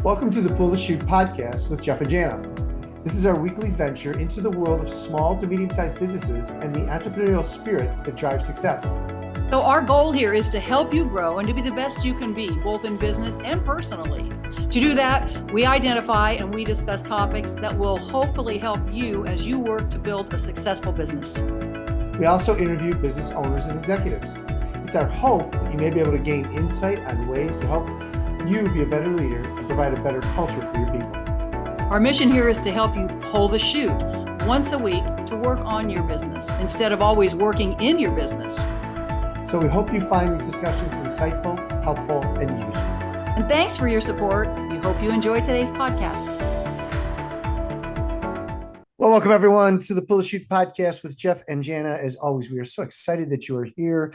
Welcome to the Pull the Chute podcast with Jeff and Jana. This is our weekly venture into the world of small to medium-sized businesses and the entrepreneurial spirit that drives success. So our goal here is to help you grow and to be the best you can be, both in business and personally. To do that, we identify and we discuss topics that will hopefully help you as you work to build a successful business. We also interview business owners and executives. It's our hope that you may be able to gain insight on ways to help you be a better leader and provide a better culture for your people. Our mission here is to help you pull the chute once a week to work on your business instead of always working in your business. So we hope you find these discussions insightful, helpful, and useful. And thanks for your support. We hope you enjoy today's podcast. Well, welcome everyone to the Pull the Chute podcast with Jeff and Jana. As always, we are so excited that you are here.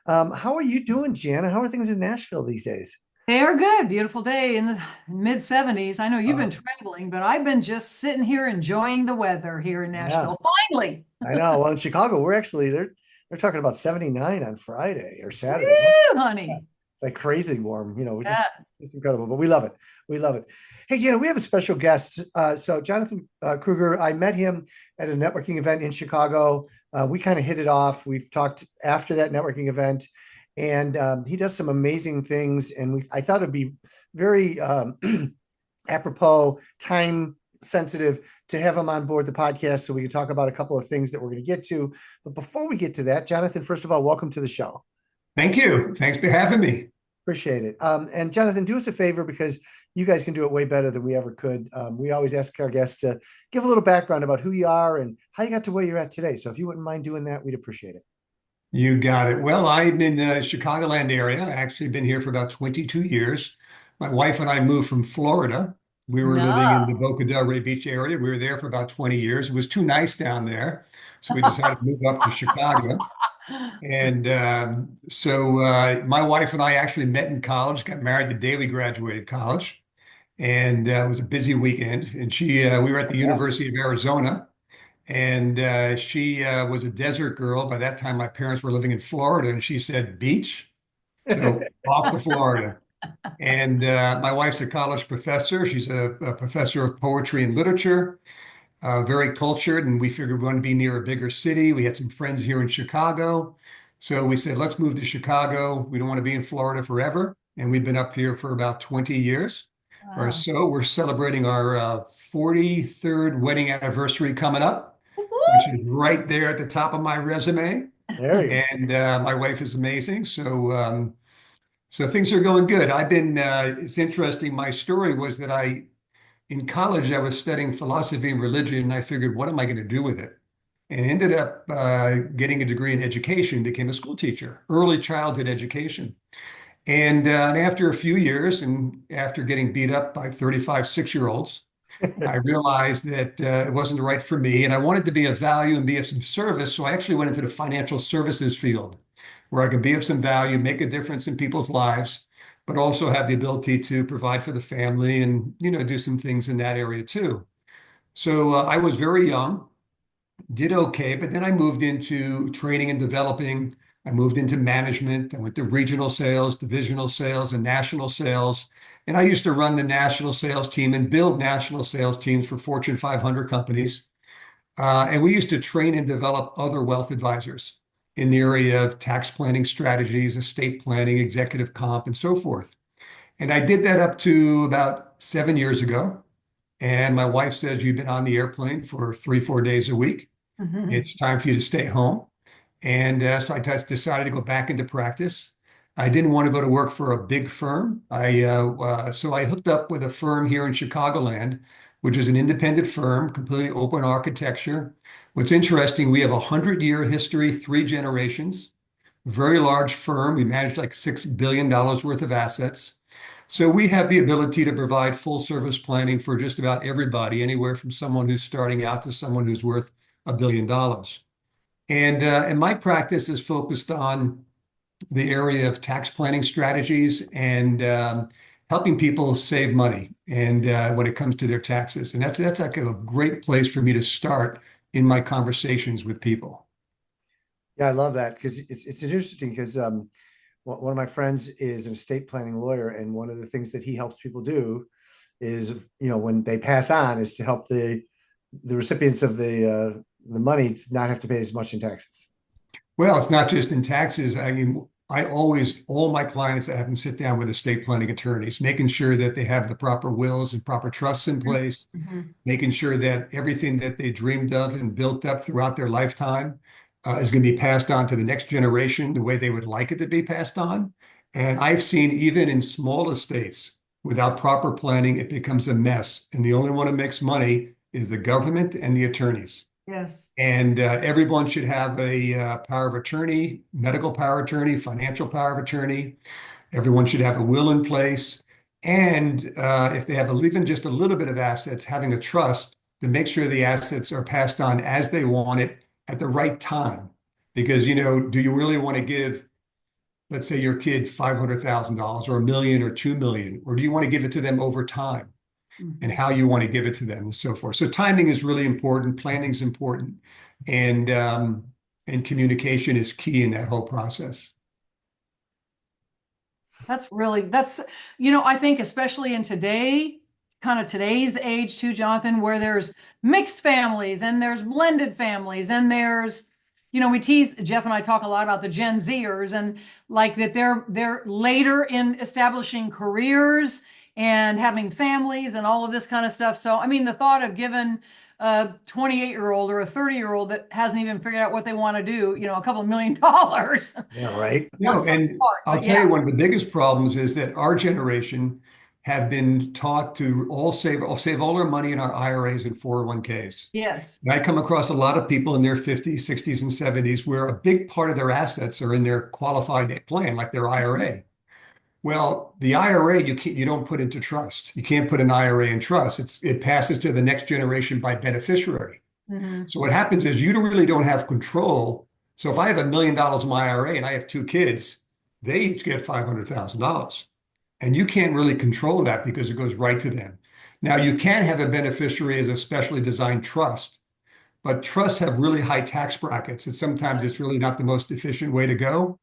How are you doing, Jana? How are things in Nashville these days? They are good. Beautiful day in the mid 70s. I know you've been traveling, but I've been just sitting here enjoying the weatth here in Nashville. Yeah. Finally. I know. Well, in Chicago, we're actually they're talking about 79 on Friday or Saturday. Woo, honey. Yeah. It's like crazy warm, which is just incredible, but we love it. We love it. Hey, Jana, we have a special guest. So Jonathan Kruger, I met him at a networking event in Chicago. We kind of hit it off. We've talked after that networking event. And he does some amazing things. And I thought it'd be very apropos, time sensitive to have him on board the podcast so we can talk about a couple of things that we're going to get to. But before we get to that, Jonathan, first of all, welcome to the show. Thank you. Thanks for having me. Appreciate it. And Jonathan, do us a favor because you guys can do it way better than we ever could. We always ask our guests to give a little background about who you are and how you got to where you're at today. So if you wouldn't mind doing that, we'd appreciate it. You got it. Well, I'm in the Chicagoland area. I actually been here for about 22 years. My wife and I moved from Florida. We were living in the Boca del Rey Beach area. We were there for about 20 years. It was too nice down there. So we decided to move up to Chicago. And so my wife and I actually met in college, got married the day we graduated college. And it was a busy weekend. And we were at the University of Arizona. And she was a desert girl. By that time, my parents were living in Florida, and she said, beach, so off to Florida. And my wife's a college professor. She's a professor of poetry and literature, very cultured, and we figured we wanted to be near a bigger city. We had some friends here in Chicago. So we said, let's move to Chicago. We don't want to be in Florida forever. And we've been up here for about 20 years or so. We're celebrating our 43rd wedding anniversary coming up, which is right there at the top of my resume. And my wife is amazing. So things are going good. It's interesting. My story was that in college, I was studying philosophy and religion, and I figured, what am I going to do with it? And ended up getting a degree in education, became a school teacher, early childhood education. And after a few years, and after getting beat up by 35 6-year-olds, I realized that it wasn't right for me, and I wanted to be of value and be of some service. So I actually went into the financial services field, where I could be of some value, make a difference in people's lives, but also have the ability to provide for the family and do some things in that area too. So I was very young, did okay, but then I moved into training and developing. I moved into management. I went to regional sales, divisional sales, and national sales. And I used to run the national sales team and build national sales teams for Fortune 500 companies. And we used to train and develop other wealth advisors in the area of tax planning strategies, estate planning, executive comp, and so forth. And I did that up to about 7 years ago. And my wife said, you've been on the airplane for 3-4 days a week. Mm-hmm. It's time for you to stay home. And so I decided to go back into practice. I didn't want to go to work for a big firm. So I hooked up with a firm here in Chicagoland, which is an independent firm, completely open architecture. What's interesting, we have a 100-year history, 3 generations, very large firm. We manage like $6 billion worth of assets. So we have the ability to provide full service planning for just about everybody, anywhere from someone who's starting out to someone who's worth $1 billion. And my practice is focused on the area of tax planning strategies and helping people save money and when it comes to their taxes. And that's like a great place for me to start in my conversations with people. Yeah, I love that because it's interesting because one of my friends is an estate planning lawyer, and one of the things that he helps people do is, when they pass on, is to help the recipients of the money to not have to pay as much in taxes. Well, it's not just in taxes. I mean, all my clients, I have them sit down with estate planning attorneys, making sure that they have the proper wills and proper trusts in place, making sure that everything that they dreamed of and built up throughout their lifetime is going to be passed on to the next generation the way they would like it to be passed on. And I've seen even in small estates, without proper planning, it becomes a mess. And the only one who makes money is the government and the attorneys. Yes. And everyone should have a power of attorney, medical power of attorney, financial power of attorney. Everyone should have a will in place. And if they have even just a little bit of assets, having a trust to make sure the assets are passed on as they want it at the right time. Because, do you really want to give, let's say, your kid $500,000 or $1 million or $2 million, or do you want to give it to them over time? And how you want to give it to them and so forth. So timing is really important, planning is important, and communication is key in that whole process. That's I think especially in today's age too, Jonathan, where there's mixed families and there's blended families and there's, we tease, Jeff and I talk a lot about the Gen Zers and like that they're later in establishing careers and having families and all of this kind of stuff. So, I mean, the thought of giving a 28-year-old or a 30-year-old that hasn't even figured out what they want to do, a couple of $1 million. Yeah, right. No, and I'll tell you, one of the biggest problems is that our generation have been taught to all save all our money in our IRAs and 401ks. Yes. And I come across a lot of people in their 50s, 60s, and 70s where a big part of their assets are in their qualified plan, like their IRA. Well, the IRA, you don't put into trust. You can't put an IRA in trust. It passes to the next generation by beneficiary. So what happens is you really don't have control. So if I have $1 million in my IRA and I have 2 kids, they each get $500,000. And you can't really control that because it goes right to them. Now, you can have a beneficiary as a specially designed trust, but trusts have really high tax brackets, and sometimes it's really not the most efficient way to go.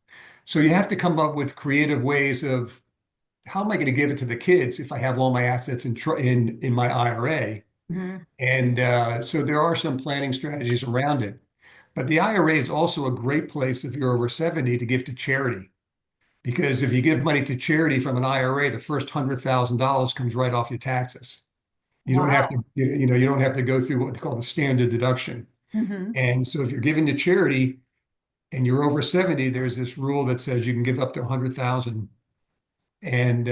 So you have to come up with creative ways of how am I going to give it to the kids if I have all my assets in my IRA? And so there are some planning strategies around it. But the IRA is also a great place if you're over 70 to give to charity. Because if you give money to charity from an IRA, the first $100,000 comes right off your taxes. You don't have to, you don't have to go through what they call the standard deduction. And so if you're giving to charity, and you're over 70, there's this rule that says you can give up to 100,000 and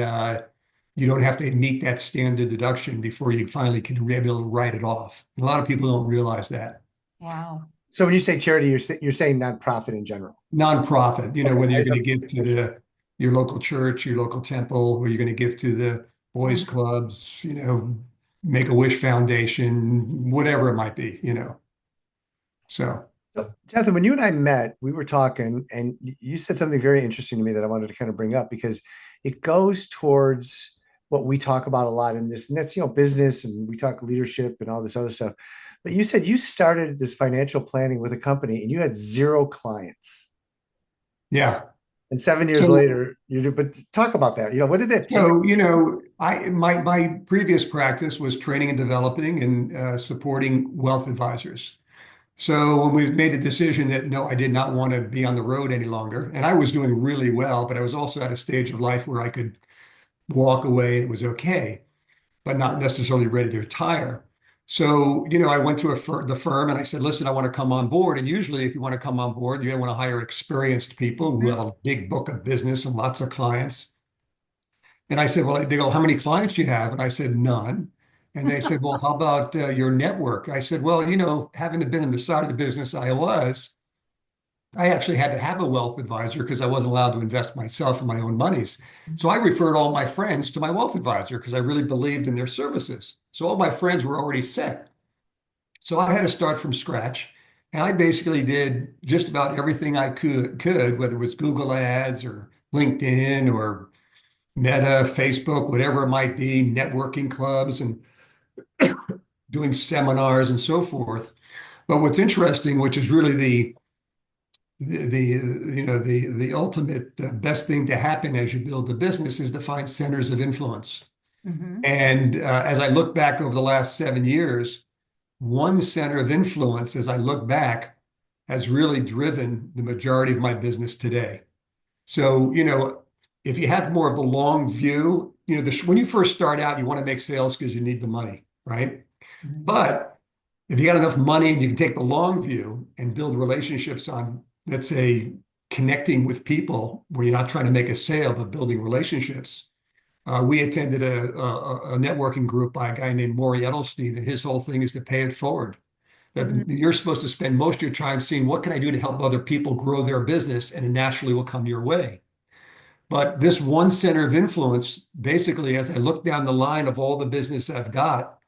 you don't have to meet that standard deduction before you finally can be able to write it off. A lot of people don't realize that. Wow. So when you say charity, you're saying nonprofit in general. Nonprofit, whether you're going to give to your local church, your local temple, or you're going to give to the boys clubs, Make-A-Wish Foundation, whatever it might be, So Jonathan, when you and I met, we were talking and you said something very interesting to me that I wanted to kind of bring up because it goes towards what we talk about a lot in this, and that's, business, and we talk leadership and all this other stuff. But you said you started this financial planning with a company and you had 0 clients. Yeah. And 7 years later, but talk about that. What did that take? So, my previous practice was training and developing and supporting wealth advisors. So when we made a decision that, no, I did not want to be on the road any longer, and I was doing really well, but I was also at a stage of life where I could walk away. It was okay, but not necessarily ready to retire. So, I went to the firm and I said, listen, I want to come on board. And usually if you want to come on board, you want to hire experienced people who have a big book of business and lots of clients. And I said, well, they go, how many clients do you have? And I said, none. And they said, well, how about your network? I said, well, having been in the side of the business I actually had to have a wealth advisor because I wasn't allowed to invest myself in my own monies. So I referred all my friends to my wealth advisor because I really believed in their services. So all my friends were already set. So I had to start from scratch. And I basically did just about everything I could, whether it was Google Ads or LinkedIn or Meta, Facebook, whatever it might be, networking clubs and doing seminars and so forth. But what's interesting, which is really the ultimate best thing to happen as you build the business, is to find centers of influence. And as I look back over the last 7 years, one center of influence, as I look back, has really driven the majority of my business today. So, if you have more of the long view, when you first start out, you want to make sales because you need the money, right? But if you got enough money and you can take the long view and build relationships on, let's say, connecting with people where you're not trying to make a sale, but building relationships. We attended a networking group by a guy named Maury Edelstein, and his whole thing is to pay it forward. That you're supposed to spend most of your time seeing what can I do to help other people grow their business, and it naturally will come your way. But this one center of influence, basically, as I look down the line of all the business I've got,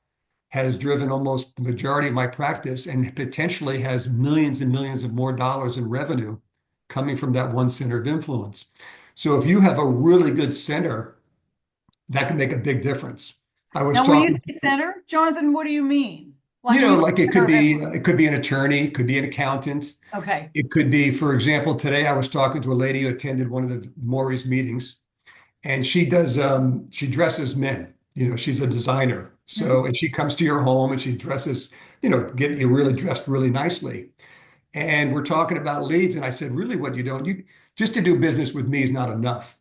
has driven almost the majority of my practice and potentially has millions and millions of more dollars in revenue coming from that one center of influence. So if you have a really good center, that can make a big difference. I was Now, talking. when you say center, Jonathan, what do you mean? Like it could be an attorney, it could be an accountant. Okay. It could be, for example, today I was talking to a lady who attended one of the Maury's meetings, and she dresses men. She's a designer. So, and she comes to your home and she dresses, get you really dressed really nicely. And we're talking about leads. And I said, really, what just to do business with me is not enough.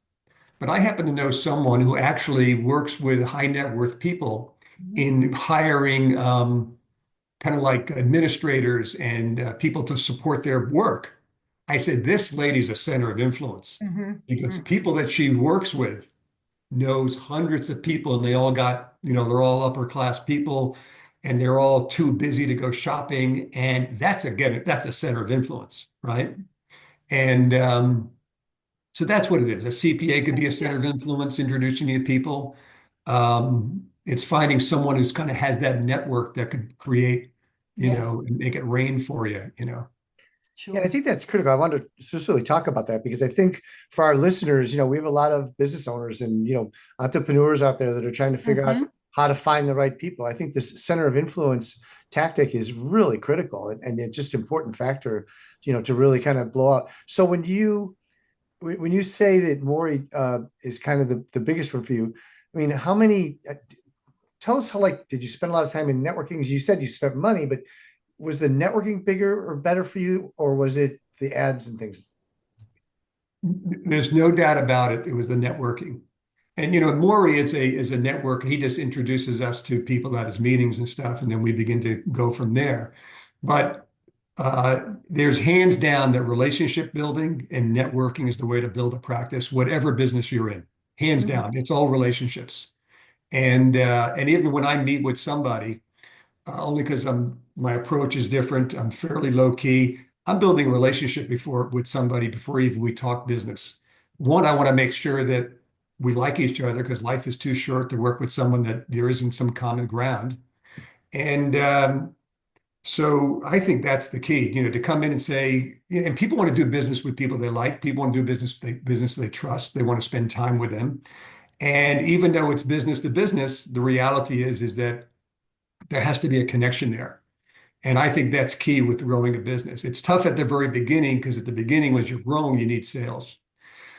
But I happen to know someone who actually works with high net worth people in hiring kind of like administrators and people to support their work. I said, this lady's a center of influence because people that she works with knows hundreds of people, and they all got, they're all upper class people, and they're all too busy to go shopping. And that's a center of influence, right? And so that's what it is. A CPA could be a center of influence, introducing you to people. It's finding someone who's kind of has that network that could create, and make it rain for you, Sure. And I think that's critical. I wanted to specifically talk about that because I think for our listeners, we have a lot of business owners and, entrepreneurs out there that are trying to figure out how to find the right people. I think this center of influence tactic is really critical and it's just an important factor, to really kind of blow out. So when you say that Maury is kind of the biggest one for you, I mean, how many, tell us did you spend a lot of time in networking? As you said, you spent money, but was the networking bigger or better for you, or was it the ads and things? There's no doubt about it. It was the networking. And, Maury is a networker. He just introduces us to people at his meetings and stuff, and then we begin to go from there. But there's hands down that relationship building and networking is the way to build a practice, whatever business you're in. Hands down, it's all relationships. And even when I meet with somebody, only because my approach is different, I'm fairly low key. I'm building a relationship with somebody before even we talk business. One, I want to make sure that we like each other because life is too short to work with someone that there isn't some common ground. And so I think that's the key, to come in and say, and people want to do business with people they like. People want to do business they trust. They want to spend time with them. And even though it's business to business, the reality is that there has to be a connection there. And I think that's key with growing a business. It's tough at the very beginning because at the beginning, as you're growing, you need sales.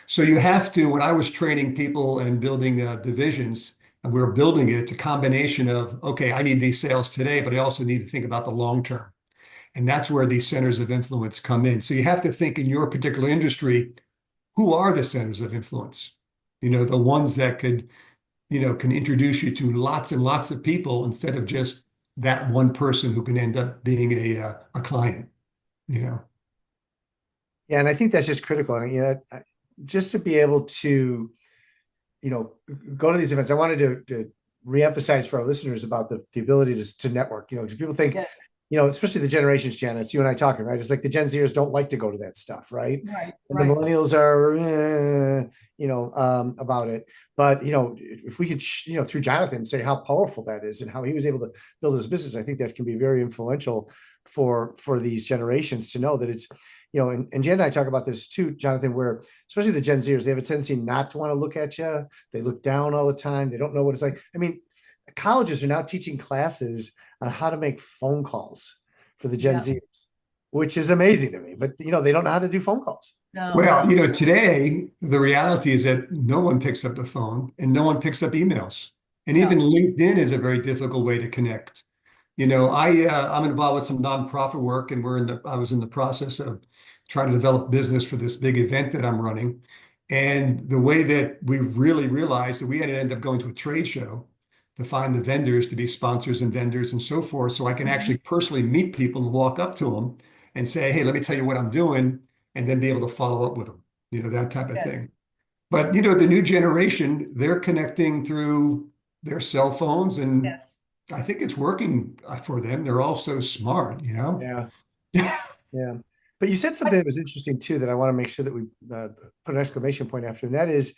So you have to, when I was training people and building divisions, and we were building it, it's a combination of, okay, I need these sales today, but I also need to think about the long term. And that's where these centers of influence come in. So you have to think in your particular industry, who are the centers of influence? The ones that could, can introduce you to lots and lots of people instead of just that one person who can end up being a client, Yeah, and I think that's just critical. And just to be able to, go to these events, I wanted to reemphasize for our listeners about the ability to network. Because people think, especially the generations, Jen, it's you and I talking, right? It's like the Gen Zers don't like to go to that stuff, right? Right. And the millennials are, about it. But, if we could, through Jonathan, say how powerful that is and how he was able to build his business, I think that can be very influential for these generations to know that it's, and Jen and I talk about this too, Jonathan, where especially the Gen Zers, they have a tendency not to want to look at you. They look down all the time. They don't know what it's like. I mean, colleges are now teaching classes on how to make phone calls for the Gen Zers, which is amazing to me. But, they don't know how to do phone calls. No. Well, today, the reality is that no one picks up the phone and no one picks up emails. And even LinkedIn is a very difficult way to connect. I'm involved with some nonprofit work, and I was in the process of trying to develop business for this big event that I'm running. And the way that we really realized that we had to end up going to a trade show to find the vendors to be sponsors and vendors and so forth, so I can actually personally meet people and walk up to them and say, hey, let me tell you what I'm doing, and then be able to follow up with them, that type of thing. But, the new generation, they're connecting through their cell phones, and I think it's working for them. They're all so smart, Yeah. Yeah. But you said something that was interesting too, that I want to make sure that we put an exclamation point after, and that is,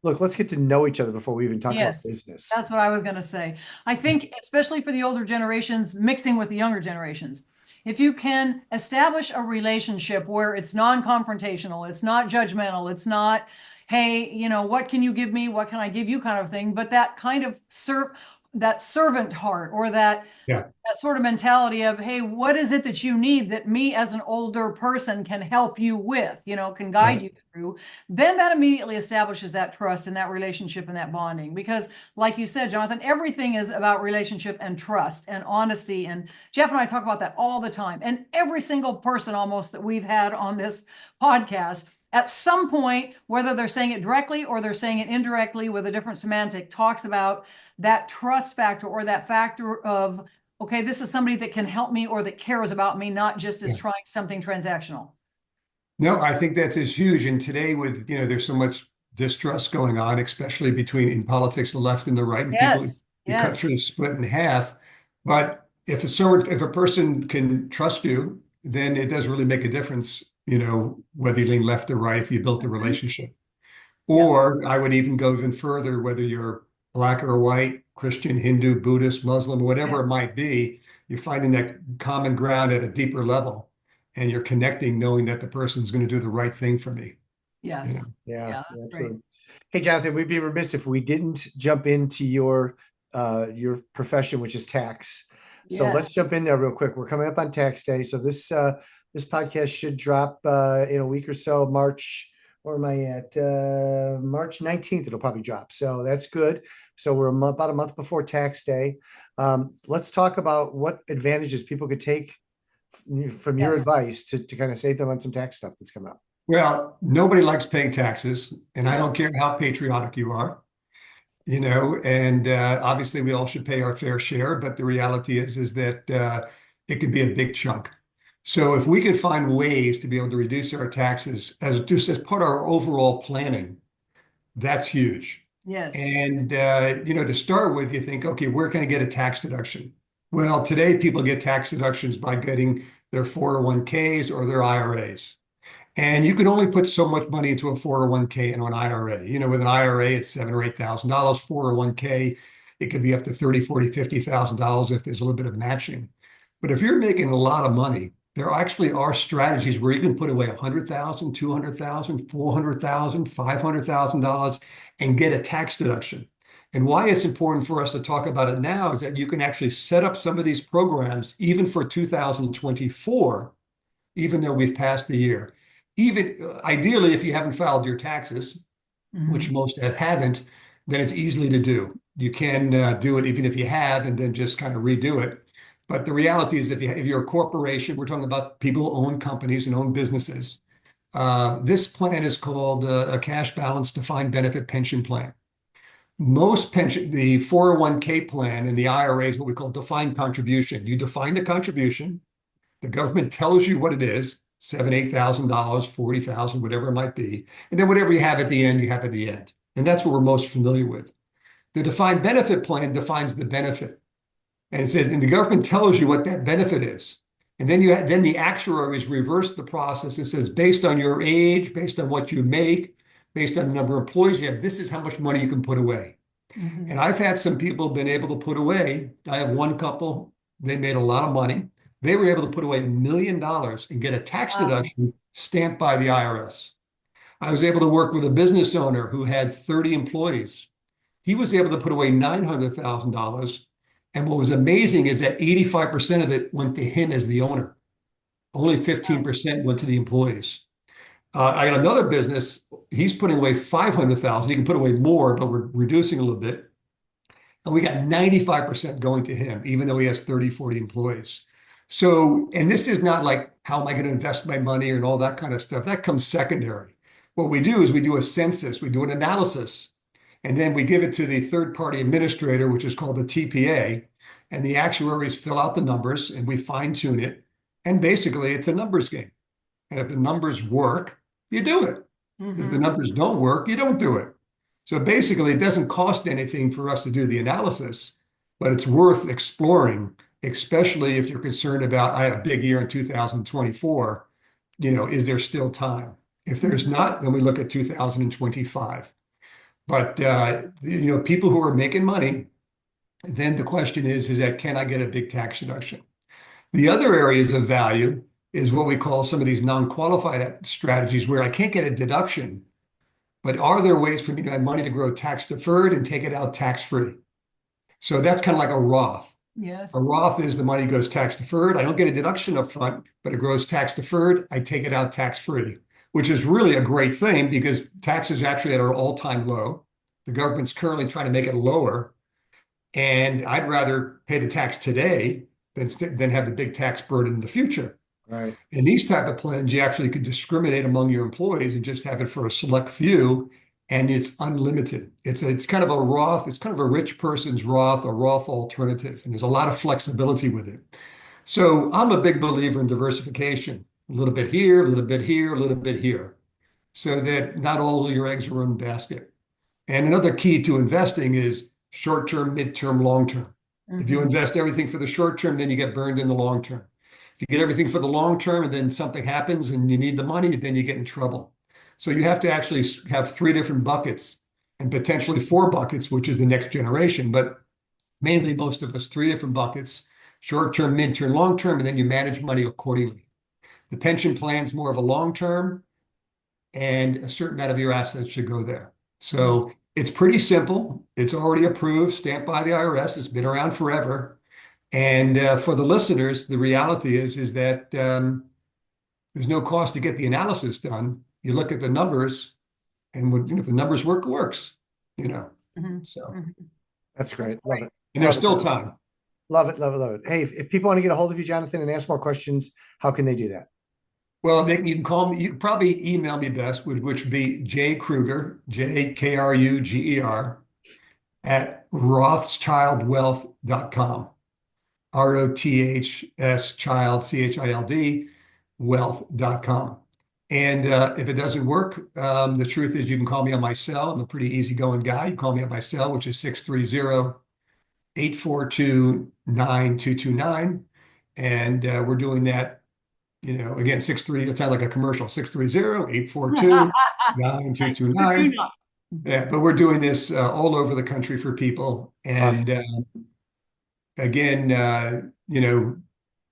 look, let's get to know each other before we even talk about business. That's what I was going to say. I think, especially for the older generations, mixing with the younger generations, if you can establish a relationship where it's non-confrontational, it's not judgmental, it's not, hey, what can you give me? What can I give you kind of thing, but that kind of that servant heart, or that sort of mentality of, hey, what is it that you need that me as an older person can help you with, can guide you through, then that immediately establishes that trust and that relationship and that bonding. Because like you said, Jonathan, everything is about relationship and trust and honesty. And Jeff and I talk about that all the time. And every single person almost that we've had on this podcast, at some point, whether they're saying it directly or they're saying it indirectly with a different semantic, talks about that trust factor, or that factor of, okay, this is somebody that can help me or that cares about me, not just is trying something transactional. No, I think that's as huge. And today with, there's so much distrust going on, especially in politics, the left and the right, and people, the country is split in half. But if a person can trust you, then it does really make a difference, whether you lean left or right, if you built a relationship. Or I would even go even further, whether you're Black or white, Christian, Hindu, Buddhist, Muslim, whatever it might be, you're finding that common ground at a deeper level, and you're connecting, knowing that the person's going to do the right thing for me. Yes. Yeah, absolutely. Hey, Jonathan, we'd be remiss if we didn't jump into your profession, which is tax. So let's jump in there real quick. We're coming up on tax day. So this podcast should drop in a week or so, March. Where am I at? March 19th, it'll probably drop. So that's good. So we're about a month before tax day. Let's talk about what advantages people could take from your advice to kind of save them on some tax stuff that's coming up. Well, nobody likes paying taxes, and I don't care how patriotic you are, and obviously we all should pay our fair share, but the reality is that it could be a big chunk. So if we could find ways to be able to reduce our taxes as part of our overall planning, that's huge. Yes. And, to start with, you think, okay, where can I get a tax deduction? Well, today people get tax deductions by getting their 401ks or their IRAs. And you can only put so much money into a 401k and an IRA. With an IRA, it's $7,000 or $8,000. 401k, it could be up to $30,000, $40,000, $50,000 if there's a little bit of matching. But if you're making a lot of money, there actually are strategies where you can put away $100,000, $200,000, $400,000, $500,000 and get a tax deduction. And why it's important for us to talk about it now is that you can actually set up some of these programs even for 2024, even though we've passed the year. Even ideally, if you haven't filed your taxes, which most haven't, then it's easily to do. You can do it even if you have, and then just kind of redo it. But the reality is, if you're a corporation, we're talking about people who own companies and own businesses. This plan is called a cash balance defined benefit pension plan. The 401k plan and the IRA is what we call defined contribution. You define the contribution. The government tells you what it is, $7,000, $8,000, $40,000, whatever it might be. And then whatever you have at the end, you have at the end. And that's what we're most familiar with. The defined benefit plan defines the benefit. And it says, and the government tells you what that benefit is. And then then the actuaries reverse the process and says, based on your age, based on what you make, based on the number of employees you have, this is how much money you can put away. And I've had some people been able to put away. I have one couple, they made a lot of money. They were able to put away $1 million and get a tax deduction stamped by the IRS. I was able to work with a business owner who had 30 employees. He was able to put away $900,000. And what was amazing is that 85% of it went to him as the owner. Only 15% went to the employees. I got another business. He's putting away $500,000. He can put away more, but we're reducing a little bit. and we got 95% going to him, even though he has 30, 40 employees. So, and this is not like, how am I going to invest my money and all that kind of stuff? That comes secondary. What we do is we do a census, we do an analysis, and then we give it to the third-party administrator, which is called the TPA, and the actuaries fill out the numbers and we fine-tune it. And basically, it's a numbers game. And if the numbers work, you do it. If the numbers don't work, you don't do it. So basically, it doesn't cost anything for us to do the analysis, but it's worth exploring, especially if you're concerned about, I had a big year in 2024, is there still time? If there's not, then we look at 2025. But, people who are making money, then the question is that, can I get a big tax deduction? The other areas of value is what we call some of these non-qualified strategies where I can't get a deduction, but are there ways for me to have money to grow tax deferred and take it out tax free? So that's kind of like a Roth. Yes. A Roth is the money goes tax deferred. I don't get a deduction up front, but it grows tax deferred. I take it out tax free, which is really a great thing because taxes are actually at our all-time low. The government's currently trying to make it lower. And I'd rather pay the tax today than have the big tax burden in the future. Right. In these type of plans, you actually could discriminate among your employees and just have it for a select few, and it's unlimited. It's kind of a Roth, it's kind of a rich person's Roth, a Roth alternative, and there's a lot of flexibility with it. So I'm a big believer in diversification, a little bit here, a little bit here, a little bit here, so that not all of your eggs are in one basket. And another key to investing is short-term, mid-term, long-term. If you invest everything for the short term, then you get burned in the long term. If you get everything for the long term and then something happens and you need the money, then you get in trouble. So you have to actually have 3 different buckets and potentially 4 buckets, which is the next generation. But mainly most of us, 3 different buckets, short term, mid term, long term, and then you manage money accordingly. The pension plan's more of a long term, and a certain amount of your assets should go there. So it's pretty simple. It's already approved, stamped by the IRS. It's been around forever. And for the listeners, the reality is that there's no cost to get the analysis done. You look at the numbers, and if the numbers work, it works. So That's great. Love it. And there's still time. Love it, love it, love it. Hey, if people want to get a hold of you, Jonathan, and ask more questions, how can they do that? Well, you can call me. You can probably email me best, which would be J Kruger, JKRUGER, at rothschildwealth.com. ROTHS child, CHILD, wealth.com. And if it doesn't work, the truth is you can call me on my cell. I'm a pretty easygoing guy. You call me on my cell, which is 630-842-9229. And we're doing that. Again, 63, it sounds like a commercial, 630-842-9229. Yeah, but we're doing this all over the country for people. And again,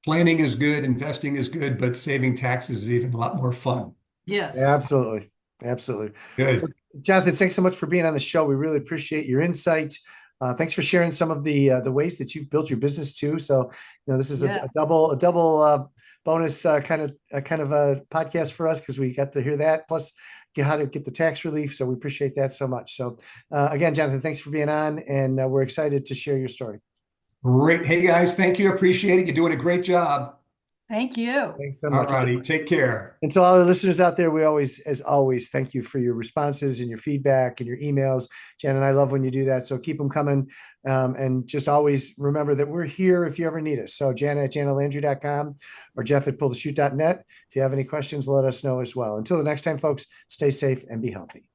planning is good, investing is good, but saving taxes is even a lot more fun. Yes. Absolutely. Absolutely. Good. Jonathan, thanks so much for being on the show. We really appreciate your insight. Thanks for sharing some of the ways that you've built your business too. So, this is a double bonus kind of a podcast for us because we got to hear that, plus how to get the tax relief. So we appreciate that so much. So again, Jonathan, thanks for being on, and we're excited to share your story. Great. Hey guys, thank you. Appreciate it. You're doing a great job. Thank you. Thanks so much. All righty. Take care. And to all our listeners out there, we always, as always, thank you for your responses and your feedback and your emails. Jan and I love when you do that. So keep them coming. And just always remember that we're here if you ever need us. So Jana at janalandry.com or Jeff at pullthechute.net. If you have any questions, let us know as well. Until the next time, folks, stay safe and be healthy.